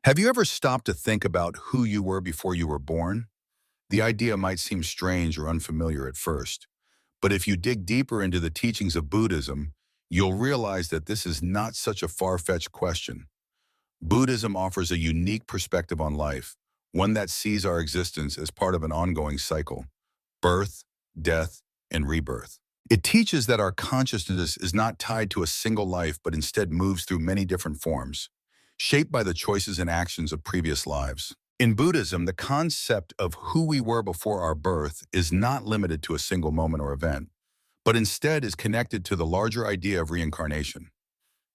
Have you ever stopped to think about who you were before you were born? The idea might seem strange or unfamiliar at first, but if you dig deeper into the teachings of Buddhism, you'll realize that this is not such a far-fetched question. Buddhism offers a unique perspective on life, one that sees our existence as part of an ongoing cycle: birth, death, and rebirth. It teaches that our consciousness is not tied to a single life, but instead moves through many different forms, shaped by the choices and actions of previous lives. In Buddhism, the concept of who we were before our birth is not limited to a single moment or event, but instead is connected to the larger idea of reincarnation.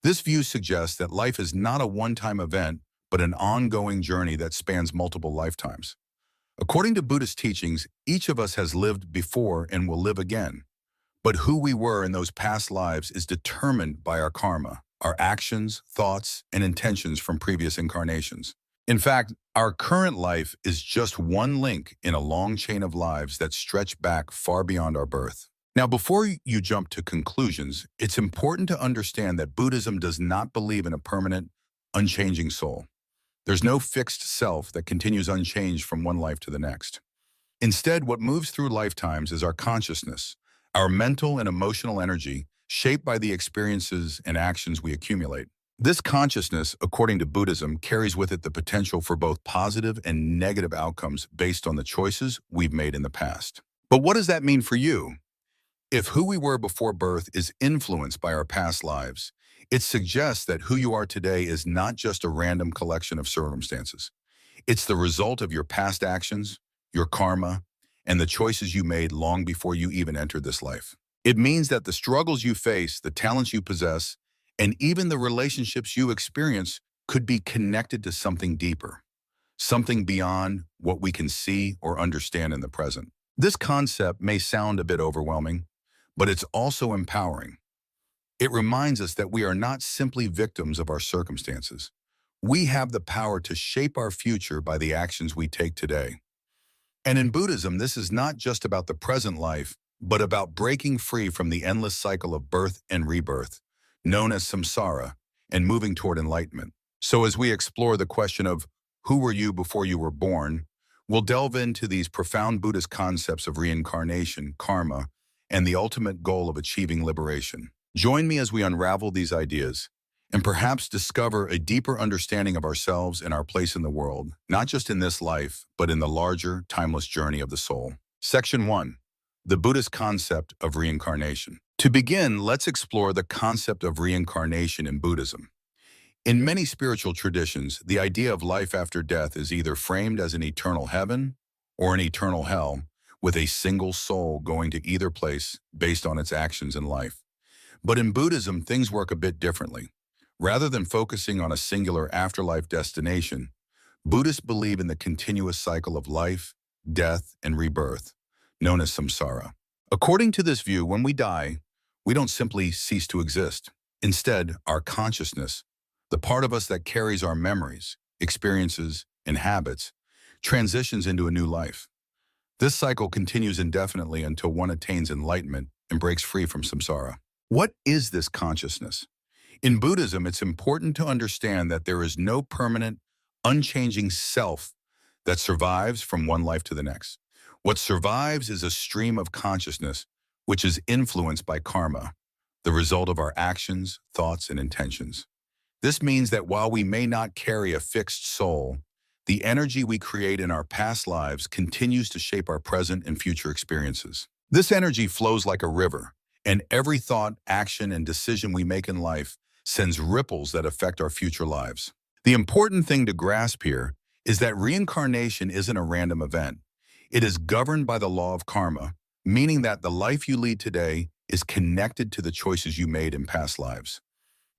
This view suggests that life is not a one-time event, but an ongoing journey that spans multiple lifetimes. According to Buddhist teachings, each of us has lived before and will live again. But who we were in those past lives is determined by our karma, our actions, thoughts, and intentions from previous incarnations. In fact, our current life is just one link in a long chain of lives that stretch back far beyond our birth. Now, before you jump to conclusions, it's important to understand that Buddhism does not believe in a permanent, unchanging soul. There's no fixed self that continues unchanged from one life to the next. Instead, what moves through lifetimes is our consciousness, our mental and emotional energy, shaped by the experiences and actions we accumulate. This consciousness, according to Buddhism, carries with it the potential for both positive and negative outcomes based on the choices we've made in the past. But what does that mean for you? If who we were before birth is influenced by our past lives, it suggests that who you are today is not just a random collection of circumstances. It's the result of your past actions, your karma, and the choices you made long before you even entered this life. It means that the struggles you face, the talents you possess, and even the relationships you experience could be connected to something deeper, something beyond what we can see or understand in the present. This concept may sound a bit overwhelming, but it's also empowering. It reminds us that we are not simply victims of our circumstances. We have the power to shape our future by the actions we take today. And in Buddhism, this is not just about the present life, but about breaking free from the endless cycle of birth and rebirth, known as Samsara, and moving toward enlightenment. So as we explore the question of who were you before you were born, we'll delve into these profound Buddhist concepts of reincarnation, karma, and the ultimate goal of achieving liberation. Join me as we unravel these ideas and perhaps discover a deeper understanding of ourselves and our place in the world, not just in this life, but in the larger, timeless journey of the soul. Section 1. The Buddhist concept of reincarnation. To begin, let's explore the concept of reincarnation in Buddhism. In many spiritual traditions, the idea of life after death is either framed as an eternal heaven or an eternal hell, with a single soul going to either place based on its actions in life. But in Buddhism, things work a bit differently. Rather than focusing on a singular afterlife destination, Buddhists believe in the continuous cycle of life, death, and rebirth, known as samsara. According to this view, when we die, we don't simply cease to exist. Instead, our consciousness, the part of us that carries our memories, experiences, and habits, transitions into a new life. This cycle continues indefinitely until one attains enlightenment and breaks free from samsara. What is this consciousness? In Buddhism, it's important to understand that there is no permanent, unchanging self that survives from one life to the next. What survives is a stream of consciousness which is influenced by karma, the result of our actions, thoughts, and intentions. This means that while we may not carry a fixed soul, the energy we create in our past lives continues to shape our present and future experiences. This energy flows like a river, and every thought, action, and decision we make in life sends ripples that affect our future lives. The important thing to grasp here is that reincarnation isn't a random event. It is governed by the law of karma, meaning that the life you lead today is connected to the choices you made in past lives.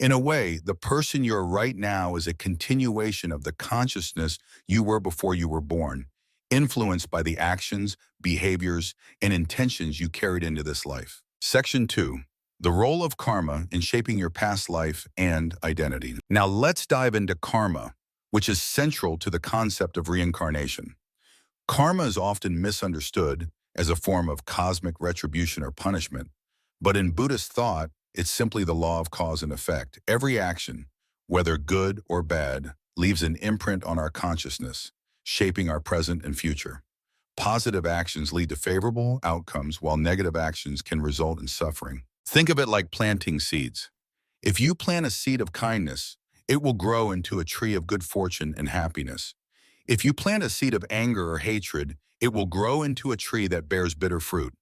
In a way, the person you're right now is a continuation of the consciousness you were before you were born, influenced by the actions, behaviors, and intentions you carried into this life. Section 2. The role of karma in shaping your past life and identity. Now let's dive into karma, which is central to the concept of reincarnation. Karma is often misunderstood as a form of cosmic retribution or punishment, but in Buddhist thought, it's simply the law of cause and effect. Every action, whether good or bad, leaves an imprint on our consciousness, shaping our present and future. Positive actions lead to favorable outcomes, while negative actions can result in suffering. Think of it like planting seeds. If you plant a seed of kindness, it will grow into a tree of good fortune and happiness. If you plant a seed of anger or hatred, it will grow into a tree that bears bitter fruit.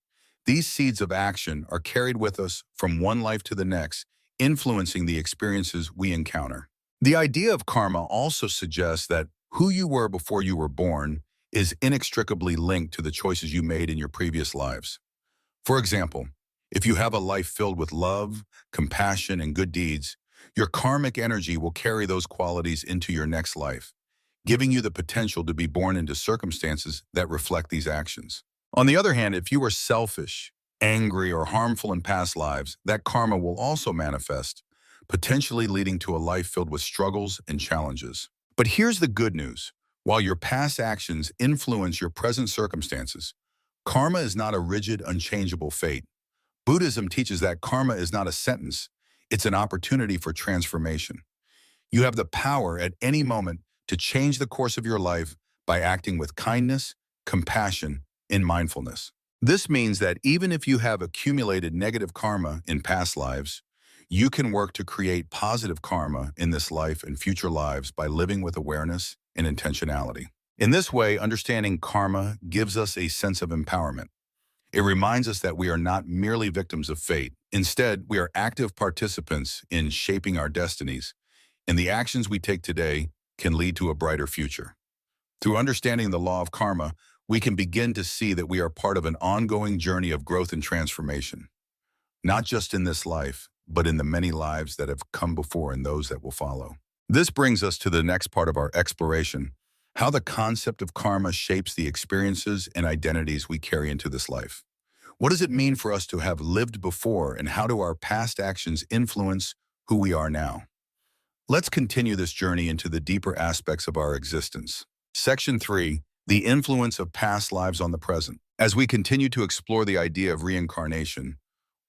These seeds of action are carried with us from one life to the next, influencing the experiences we encounter. The idea of karma also suggests that who you were before you were born is inextricably linked to the choices you made in your previous lives. For example, if you have a life filled with love, compassion, and good deeds, your karmic energy will carry those qualities into your next life, giving you the potential to be born into circumstances that reflect these actions. On the other hand, if you were selfish, angry, or harmful in past lives, that karma will also manifest, potentially leading to a life filled with struggles and challenges. But here's the good news. While your past actions influence your present circumstances, karma is not a rigid, unchangeable fate. Buddhism teaches that karma is not a sentence, it's an opportunity for transformation. You have the power at any moment to change the course of your life by acting with kindness, compassion, and mindfulness. This means that even if you have accumulated negative karma in past lives, you can work to create positive karma in this life and future lives by living with awareness and intentionality. In this way, understanding karma gives us a sense of empowerment. It reminds us that we are not merely victims of fate. Instead, we are active participants in shaping our destinies, and the actions we take today can lead to a brighter future. Through understanding the law of karma, we can begin to see that we are part of an ongoing journey of growth and transformation, not just in this life, but in the many lives that have come before and those that will follow. This brings us to the next part of our exploration, how the concept of karma shapes the experiences and identities we carry into this life. What does it mean for us to have lived before, and how do our past actions influence who we are now? Let's continue this journey into the deeper aspects of our existence. Section 3, the influence of past lives on the present. As we continue to explore the idea of reincarnation,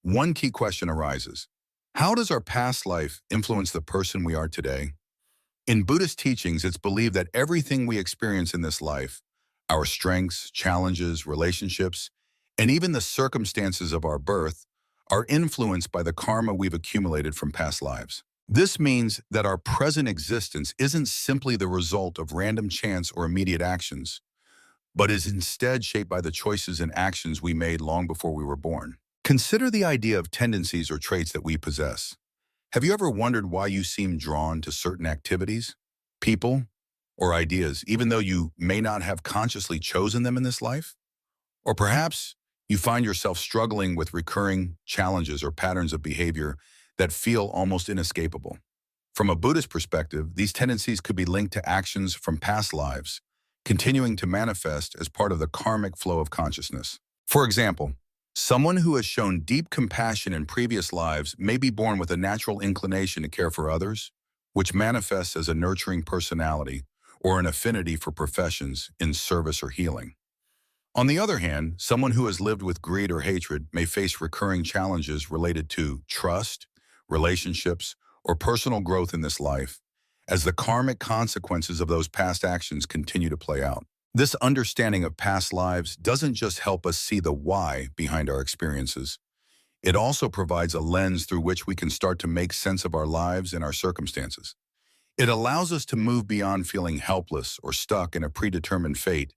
one key question arises. How does our past life influence the person we are today? In Buddhist teachings, it's believed that everything we experience in this life, our strengths, challenges, relationships, and even the circumstances of our birth, are influenced by the karma we've accumulated from past lives. This means that our present existence isn't simply the result of random chance or immediate actions, but is instead shaped by the choices and actions we made long before we were born. Consider the idea of tendencies or traits that we possess. Have you ever wondered why you seem drawn to certain activities, people, or ideas, even though you may not have consciously chosen them in this life? Or perhaps you find yourself struggling with recurring challenges or patterns of behavior that feel almost inescapable. From a Buddhist perspective, these tendencies could be linked to actions from past lives, continuing to manifest as part of the karmic flow of consciousness. For example, someone who has shown deep compassion in previous lives may be born with a natural inclination to care for others, which manifests as a nurturing personality or an affinity for professions in service or healing. On the other hand, someone who has lived with greed or hatred may face recurring challenges related to trust, relationships, or personal growth in this life, as the karmic consequences of those past actions continue to play out. This understanding of past lives doesn't just help us see the why behind our experiences. It also provides a lens through which we can start to make sense of our lives and our circumstances. It allows us to move beyond feeling helpless or stuck in a predetermined fate,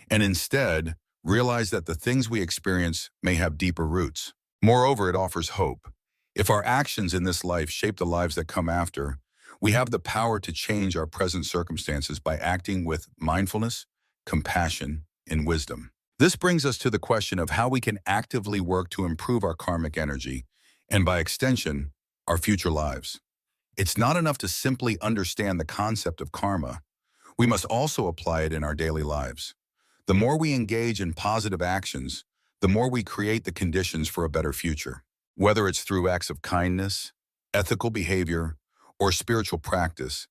and instead realize that the things we experience may have deeper roots. Moreover, it offers hope. If our actions in this life shape the lives that come after, we have the power to change our present circumstances by acting with mindfulness, compassion, and wisdom. This brings us to the question of how we can actively work to improve our karmic energy, and by extension, our future lives. It's not enough to simply understand the concept of karma. We must also apply it in our daily lives. The more we engage in positive actions, the more we create the conditions for a better future. Whether it's through acts of kindness, ethical behavior, or spiritual practice,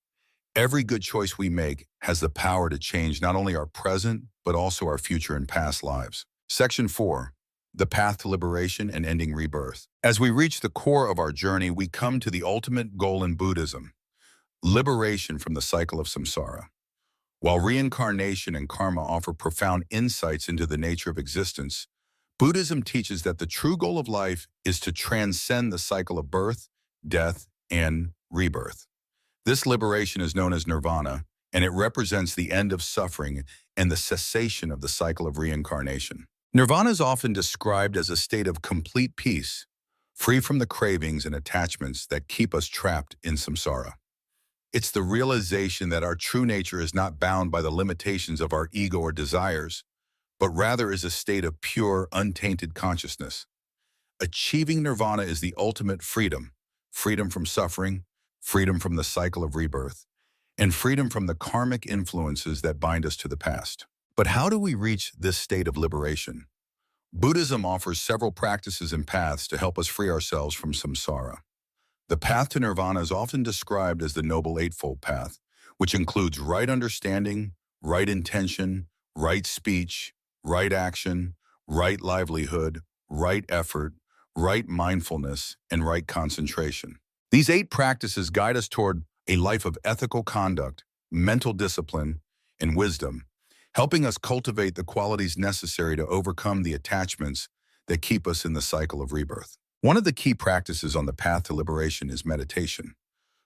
every good choice we make has the power to change not only our present, but also our future and past lives. Section 4, the path to liberation and ending rebirth. As we reach the core of our journey, we come to the ultimate goal in Buddhism, liberation from the cycle of samsara. While reincarnation and karma offer profound insights into the nature of existence, Buddhism teaches that the true goal of life is to transcend the cycle of birth, death, and rebirth. This liberation is known as nirvana, and it represents the end of suffering and the cessation of the cycle of reincarnation. Nirvana is often described as a state of complete peace, free from the cravings and attachments that keep us trapped in samsara. It's the realization that our true nature is not bound by the limitations of our ego or desires, but rather is a state of pure, untainted consciousness. Achieving nirvana is the ultimate freedom, freedom from suffering, freedom from the cycle of rebirth, and freedom from the karmic influences that bind us to the past. But how do we reach this state of liberation? Buddhism offers several practices and paths to help us free ourselves from samsara. The path to nirvana is often described as the Noble Eightfold Path, which includes right understanding, right intention, right speech, right action, right livelihood, right effort, right mindfulness, and right concentration. These 8 practices guide us toward a life of ethical conduct, mental discipline, and wisdom, helping us cultivate the qualities necessary to overcome the attachments that keep us in the cycle of rebirth. One of the key practices on the path to liberation is meditation.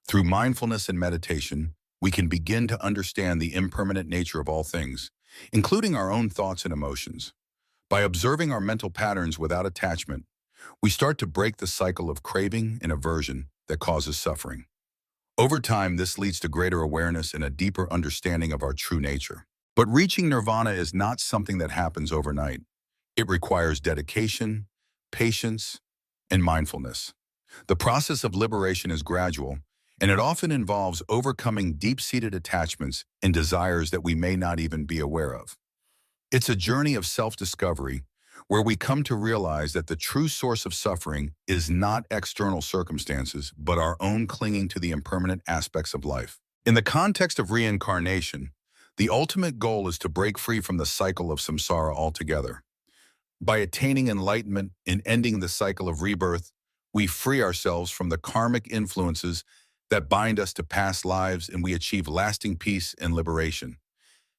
Through mindfulness and meditation, we can begin to understand the impermanent nature of all things, including our own thoughts and emotions. By observing our mental patterns without attachment, we start to break the cycle of craving and aversion that causes suffering. Over time, this leads to greater awareness and a deeper understanding of our true nature. But reaching nirvana is not something that happens overnight. It requires dedication, patience, and mindfulness. The process of liberation is gradual, and it often involves overcoming deep-seated attachments and desires that we may not even be aware of. It's a journey of self-discovery where we come to realize that the true source of suffering is not external circumstances, but our own clinging to the impermanent aspects of life. In the context of reincarnation, the ultimate goal is to break free from the cycle of samsara altogether. By attaining enlightenment and ending the cycle of rebirth, we free ourselves from the karmic influences that bind us to past lives, and we achieve lasting peace and liberation.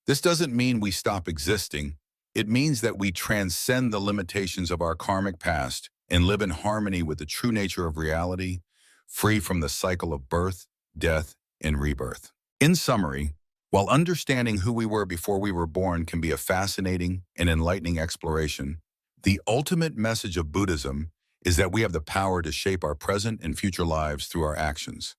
This doesn't mean we stop existing. It means that we transcend the limitations of our karmic past and live in harmony with the true nature of reality, free from the cycle of birth, death, and rebirth. In summary, while understanding who we were before we were born can be a fascinating and enlightening exploration, the ultimate message of Buddhism is that we have the power to shape our present and future lives through our actions.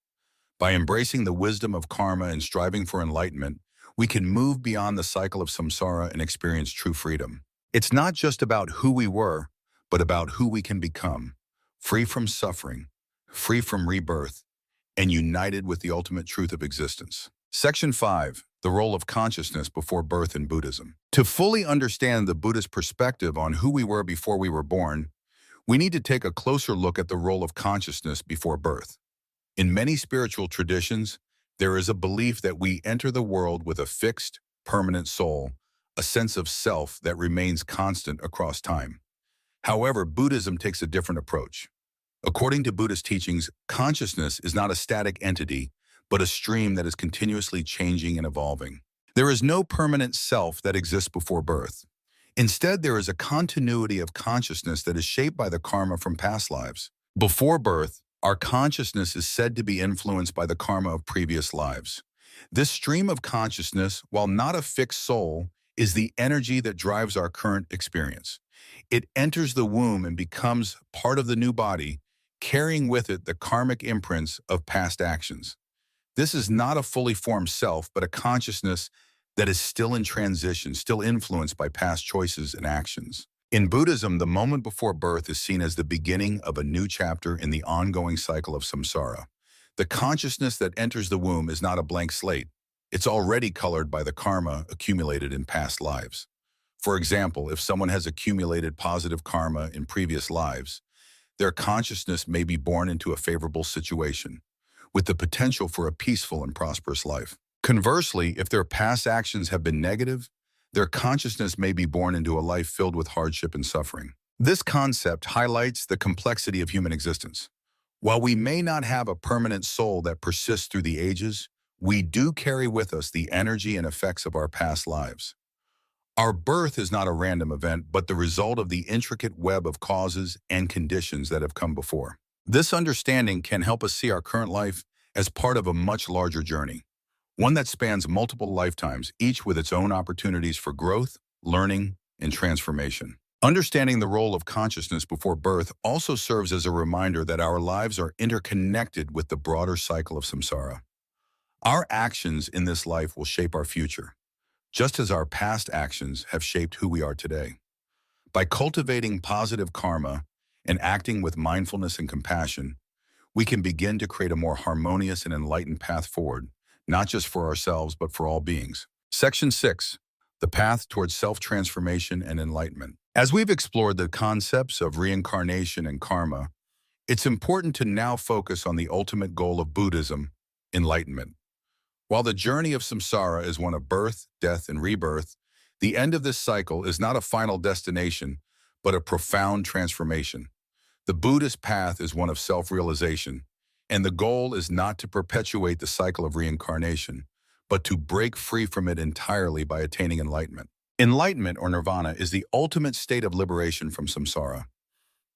By embracing the wisdom of karma and striving for enlightenment, we can move beyond the cycle of samsara and experience true freedom. It's not just about who we were, but about who we can become, free from suffering, free from rebirth, and united with the ultimate truth of existence. Section 5. The role of consciousness before birth in Buddhism. To fully understand the Buddhist perspective on who we were before we were born, we need to take a closer look at the role of consciousness before birth. In many spiritual traditions, there is a belief that we enter the world with a fixed, permanent soul, a sense of self that remains constant across time. However, Buddhism takes a different approach. According to Buddhist teachings, consciousness is not a static entity, but a stream that is continuously changing and evolving. There is no permanent self that exists before birth. Instead, there is a continuity of consciousness that is shaped by the karma from past lives. Before birth, our consciousness is said to be influenced by the karma of previous lives. This stream of consciousness, while not a fixed soul, is the energy that drives our current experience. It enters the womb and becomes part of the new body, carrying with it the karmic imprints of past actions. This is not a fully formed self, but a consciousness that is still in transition, still influenced by past choices and actions. In Buddhism, the moment before birth is seen as the beginning of a new chapter in the ongoing cycle of samsara. The consciousness that enters the womb is not a blank slate. It's already colored by the karma accumulated in past lives. For example, if someone has accumulated positive karma in previous lives, their consciousness may be born into a favorable situation, with the potential for a peaceful and prosperous life. Conversely, if their past actions have been negative, their consciousness may be born into a life filled with hardship and suffering. This concept highlights the complexity of human existence. While we may not have a permanent soul that persists through the ages, we do carry with us the energy and effects of our past lives. Our birth is not a random event, but the result of the intricate web of causes and conditions that have come before. This understanding can help us see our current life as part of a much larger journey, one that spans multiple lifetimes, each with its own opportunities for growth, learning, and transformation. Understanding the role of consciousness before birth also serves as a reminder that our lives are interconnected with the broader cycle of samsara. Our actions in this life will shape our future, just as our past actions have shaped who we are today. By cultivating positive karma and acting with mindfulness and compassion, we can begin to create a more harmonious and enlightened path forward, not just for ourselves, but for all beings. Section 6. The path towards self-transformation and enlightenment. As we've explored the concepts of reincarnation and karma, it's important to now focus on the ultimate goal of Buddhism, enlightenment. While the journey of samsara is one of birth, death, and rebirth, the end of this cycle is not a final destination, but a profound transformation. The Buddhist path is one of self-realization, and the goal is not to perpetuate the cycle of reincarnation, but to break free from it entirely by attaining enlightenment. Enlightenment, or nirvana, is the ultimate state of liberation from samsara.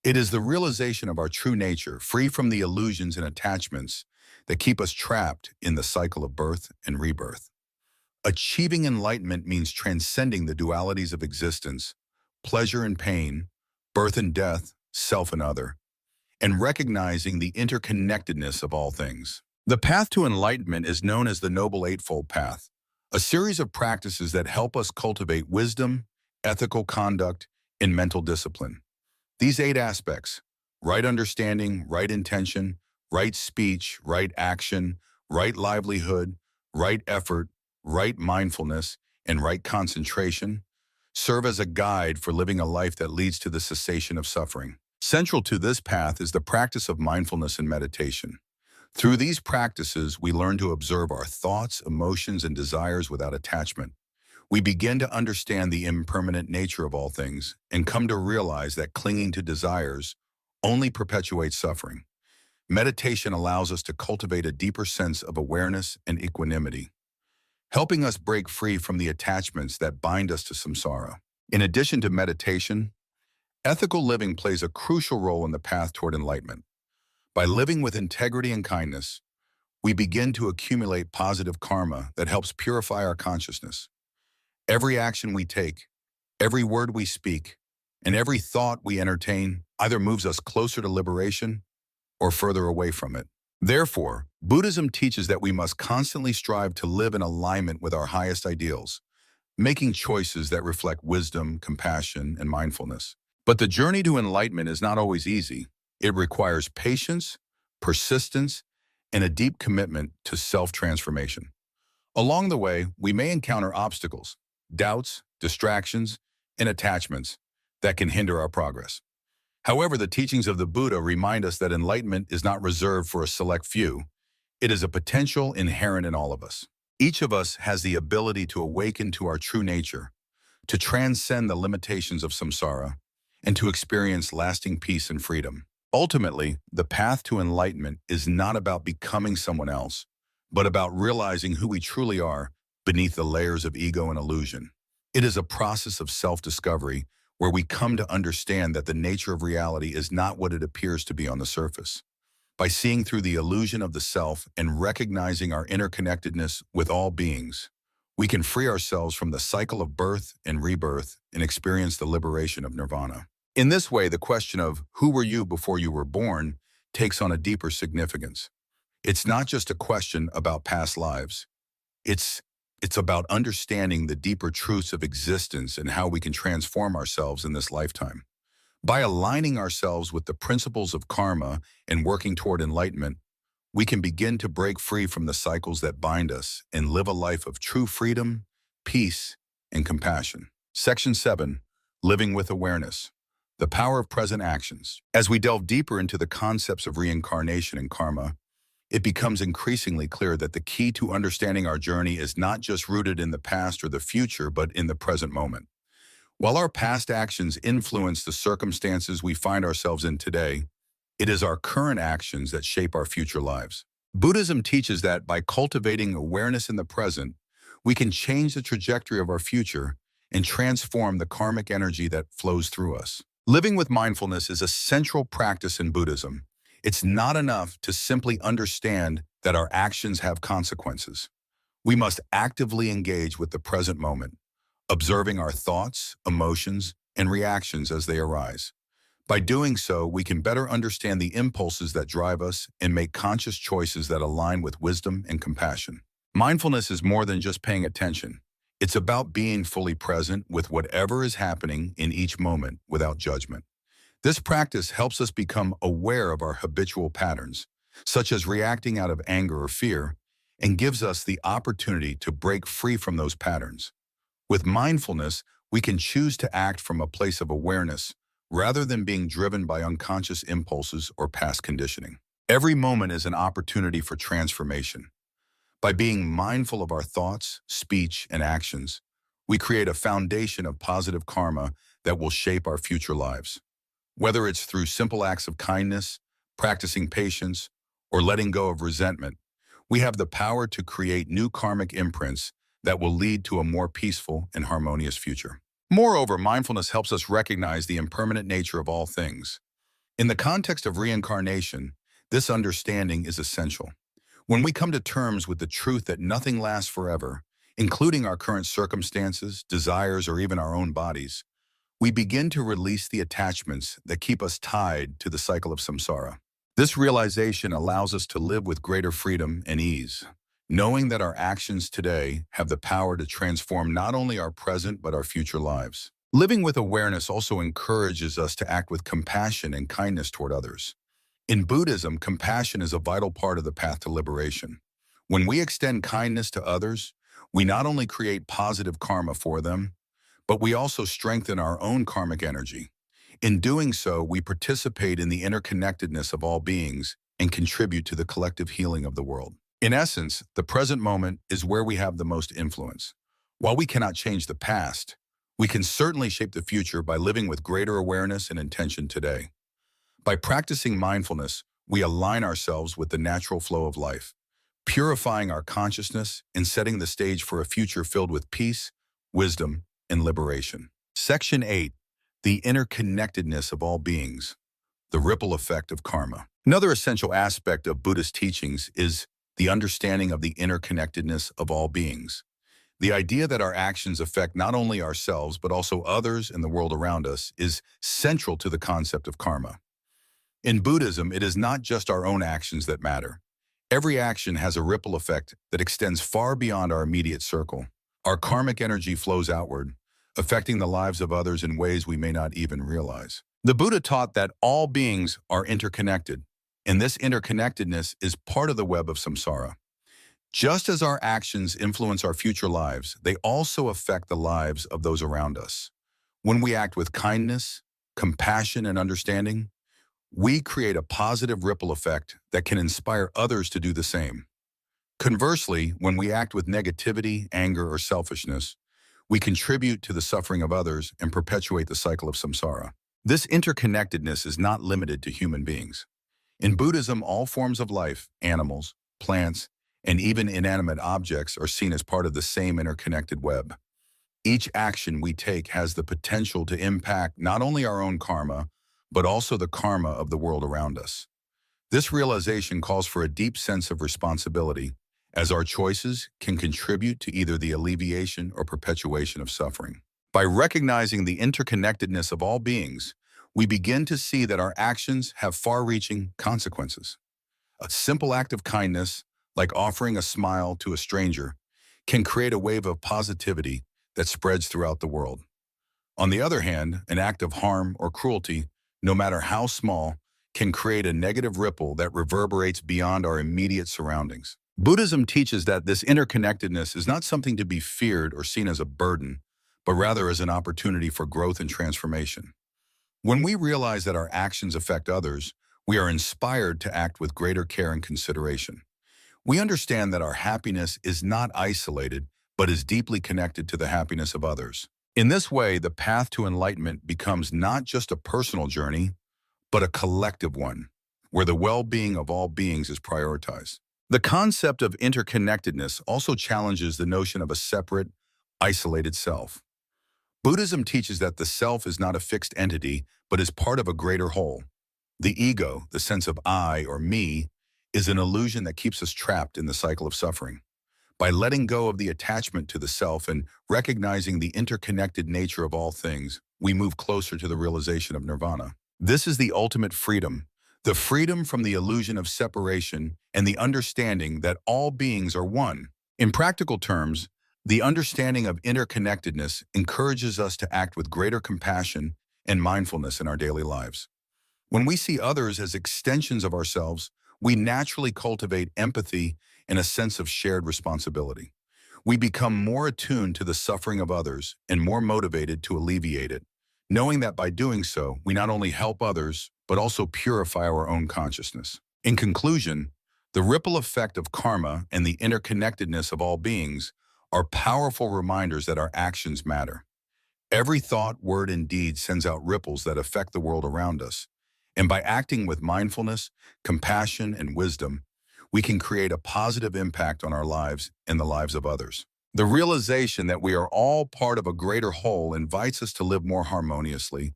It is the realization of our true nature, free from the illusions and attachments that keep us trapped in the cycle of birth and rebirth. Achieving enlightenment means transcending the dualities of existence, pleasure and pain, birth and death, self and other, and recognizing the interconnectedness of all things. The path to enlightenment is known as the Noble Eightfold Path, a series of practices that help us cultivate wisdom, ethical conduct, and mental discipline. These 8 aspects, right understanding, right intention, right speech, right action, right livelihood, right effort, right mindfulness, and right concentration, serve as a guide for living a life that leads to the cessation of suffering. Central to this path is the practice of mindfulness and meditation. Through these practices, we learn to observe our thoughts, emotions, and desires without attachment. We begin to understand the impermanent nature of all things and come to realize that clinging to desires only perpetuates suffering. Meditation allows us to cultivate a deeper sense of awareness and equanimity, helping us break free from the attachments that bind us to samsara. In addition to meditation, ethical living plays a crucial role in the path toward enlightenment. By living with integrity and kindness, we begin to accumulate positive karma that helps purify our consciousness. Every action we take, every word we speak, and every thought we entertain either moves us closer to liberation or further away from it. Therefore, Buddhism teaches that we must constantly strive to live in alignment with our highest ideals, making choices that reflect wisdom, compassion, and mindfulness. But the journey to enlightenment is not always easy. It requires patience, persistence, and a deep commitment to self-transformation. Along the way, we may encounter obstacles, doubts, distractions, and attachments that can hinder our progress. However, the teachings of the Buddha remind us that enlightenment is not reserved for a select few. It is a potential inherent in all of us. Each of us has the ability to awaken to our true nature, to transcend the limitations of samsara, and to experience lasting peace and freedom. Ultimately, the path to enlightenment is not about becoming someone else, but about realizing who we truly are beneath the layers of ego and illusion. It is a process of self-discovery where we come to understand that the nature of reality is not what it appears to be on the surface. By seeing through the illusion of the self and recognizing our interconnectedness with all beings, we can free ourselves from the cycle of birth and rebirth and experience the liberation of nirvana. In this way, the question of who were you before you were born takes on a deeper significance. It's not just a question about past lives. It's about understanding the deeper truths of existence and how we can transform ourselves in this lifetime. By aligning ourselves with the principles of karma and working toward enlightenment, we can begin to break free from the cycles that bind us and live a life of true freedom, peace, and compassion. Section 7. Living with Awareness. The Power of Present Actions. As we delve deeper into the concepts of reincarnation and karma, it becomes increasingly clear that the key to understanding our journey is not just rooted in the past or the future, but in the present moment. While our past actions influence the circumstances we find ourselves in today, It is our current actions that shape our future lives. Buddhism teaches that by cultivating awareness in the present, we can change the trajectory of our future and transform the karmic energy that flows through us. Living with mindfulness is a central practice in Buddhism. It's not enough to simply understand that our actions have consequences. We must actively engage with the present moment, observing our thoughts, emotions, and reactions as they arise. By doing so, we can better understand the impulses that drive us and make conscious choices that align with wisdom and compassion. Mindfulness is more than just paying attention. It's about being fully present with whatever is happening in each moment without judgment. This practice helps us become aware of our habitual patterns, such as reacting out of anger or fear, and gives us the opportunity to break free from those patterns. With mindfulness, we can choose to act from a place of awareness rather than being driven by unconscious impulses or past conditioning. Every moment is an opportunity for transformation. By being mindful of our thoughts, speech, and actions, we create a foundation of positive karma that will shape our future lives. Whether it's through simple acts of kindness, practicing patience, or letting go of resentment, we have the power to create new karmic imprints that will lead to a more peaceful and harmonious future. Moreover, mindfulness helps us recognize the impermanent nature of all things. In the context of reincarnation, this understanding is essential. When we come to terms with the truth that nothing lasts forever, including our current circumstances, desires, or even our own bodies, we begin to release the attachments that keep us tied to the cycle of samsara. This realization allows us to live with greater freedom and ease, knowing that our actions today have the power to transform not only our present but our future lives. Living with awareness also encourages us to act with compassion and kindness toward others. In Buddhism, compassion is a vital part of the path to liberation. When we extend kindness to others, we not only create positive karma for them, but we also strengthen our own karmic energy. In doing so, we participate in the interconnectedness of all beings and contribute to the collective healing of the world. In essence, the present moment is where we have the most influence. While we cannot change the past, we can certainly shape the future by living with greater awareness and intention today. By practicing mindfulness, we align ourselves with the natural flow of life, purifying our consciousness and setting the stage for a future filled with peace, wisdom, and liberation. Section 8. The interconnectedness of all beings, the ripple effect of karma. Another essential aspect of Buddhist teachings is the understanding of the interconnectedness of all beings. The idea that our actions affect not only ourselves but also others and the world around us is central to the concept of karma. In Buddhism, it is not just our own actions that matter. Every action has a ripple effect that extends far beyond our immediate circle. Our karmic energy flows outward, affecting the lives of others in ways we may not even realize. The Buddha taught that all beings are interconnected, and this interconnectedness is part of the web of samsara. Just as our actions influence our future lives, they also affect the lives of those around us. When we act with kindness, compassion, and understanding, we create a positive ripple effect that can inspire others to do the same. Conversely, when we act with negativity, anger, or selfishness, we contribute to the suffering of others and perpetuate the cycle of samsara. This interconnectedness is not limited to human beings. In Buddhism, all forms of life, animals, plants, and even inanimate objects are seen as part of the same interconnected web. Each action we take has the potential to impact not only our own karma, but also the karma of the world around us. This realization calls for a deep sense of responsibility, as our choices can contribute to either the alleviation or perpetuation of suffering. By recognizing the interconnectedness of all beings, we begin to see that our actions have far-reaching consequences. A simple act of kindness, like offering a smile to a stranger, can create a wave of positivity that spreads throughout the world. On the other hand, an act of harm or cruelty, no matter how small, can create a negative ripple that reverberates beyond our immediate surroundings. Buddhism teaches that this interconnectedness is not something to be feared or seen as a burden, but rather as an opportunity for growth and transformation. When we realize that our actions affect others, we are inspired to act with greater care and consideration. We understand that our happiness is not isolated, but is deeply connected to the happiness of others. In this way, the path to enlightenment becomes not just a personal journey, but a collective one. where the well-being of all beings is prioritized. The concept of interconnectedness also challenges the notion of a separate, isolated self. Buddhism teaches that the self is not a fixed entity, but is part of a greater whole. The ego, the sense of I or me, is an illusion that keeps us trapped in the cycle of suffering. By letting go of the attachment to the self and recognizing the interconnected nature of all things, we move closer to the realization of nirvana. This is the ultimate freedom, the freedom from the illusion of separation and the understanding that all beings are one. In practical terms, the understanding of interconnectedness encourages us to act with greater compassion and mindfulness in our daily lives. When we see others as extensions of ourselves, we naturally cultivate empathy and a sense of shared responsibility. We become more attuned to the suffering of others and more motivated to alleviate it, knowing that by doing so, we not only help others, but also purify our own consciousness. In conclusion, the ripple effect of karma and the interconnectedness of all beings are powerful reminders that our actions matter. Every thought, word, and deed sends out ripples that affect the world around us. And by acting with mindfulness, compassion, and wisdom, we can create a positive impact on our lives and the lives of others. The realization that we are all part of a greater whole invites us to live more harmoniously,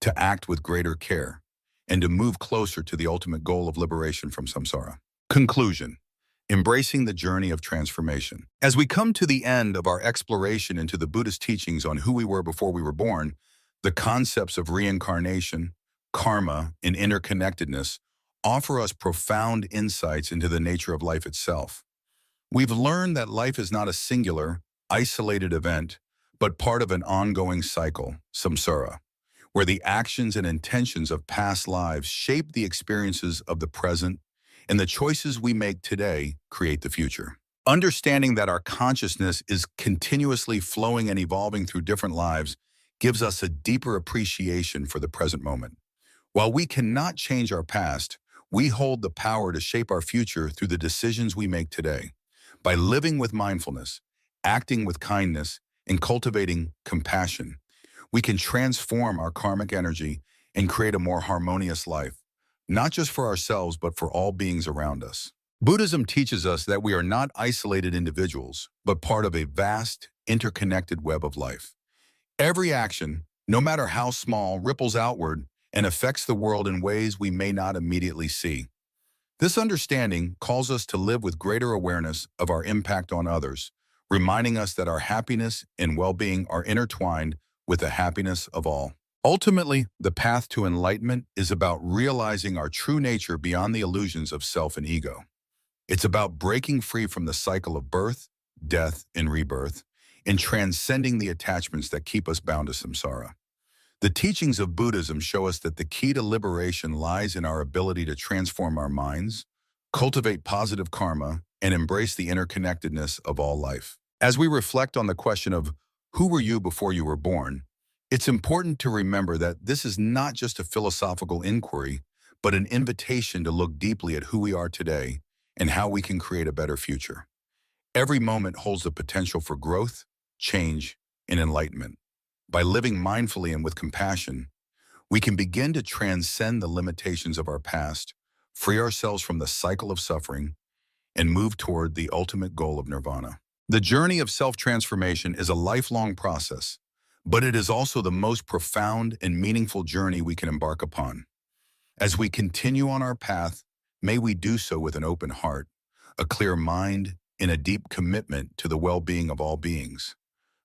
to act with greater care, and to move closer to the ultimate goal of liberation from samsara. Conclusion: embracing the journey of transformation. As we come to the end of our exploration into the Buddhist teachings on who we were before we were born, the concepts of reincarnation, karma, and interconnectedness offer us profound insights into the nature of life itself. We've learned that life is not a singular, isolated event, but part of an ongoing cycle, samsara, where the actions and intentions of past lives shape the experiences of the present, and the choices we make today create the future. Understanding that our consciousness is continuously flowing and evolving through different lives gives us a deeper appreciation for the present moment. While we cannot change our past, we hold the power to shape our future through the decisions we make today. By living with mindfulness, acting with kindness, and cultivating compassion, we can transform our karmic energy and create a more harmonious life, not just for ourselves, but for all beings around us. Buddhism teaches us that we are not isolated individuals, but part of a vast, interconnected web of life. Every action, no matter how small, ripples outward and affects the world in ways we may not immediately see. This understanding calls us to live with greater awareness of our impact on others, reminding us that our happiness and well-being are intertwined with the happiness of all. Ultimately, the path to enlightenment is about realizing our true nature beyond the illusions of self and ego. It's about breaking free from the cycle of birth, death, and rebirth, and transcending the attachments that keep us bound to samsara. The teachings of Buddhism show us that the key to liberation lies in our ability to transform our minds, cultivate positive karma, and embrace the interconnectedness of all life. As we reflect on the question of who were you before you were born, it's important to remember that this is not just a philosophical inquiry, but an invitation to look deeply at who we are today and how we can create a better future. Every moment holds the potential for growth, change, and enlightenment. By living mindfully and with compassion, we can begin to transcend the limitations of our past, free ourselves from the cycle of suffering, and move toward the ultimate goal of nirvana. The journey of self-transformation is a lifelong process, but it is also the most profound and meaningful journey we can embark upon. As we continue on our path, may we do so with an open heart, a clear mind, and a deep commitment to the well-being of all beings.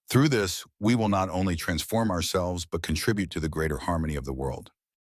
Through this, we will not only transform ourselves, but contribute to the greater harmony of the world.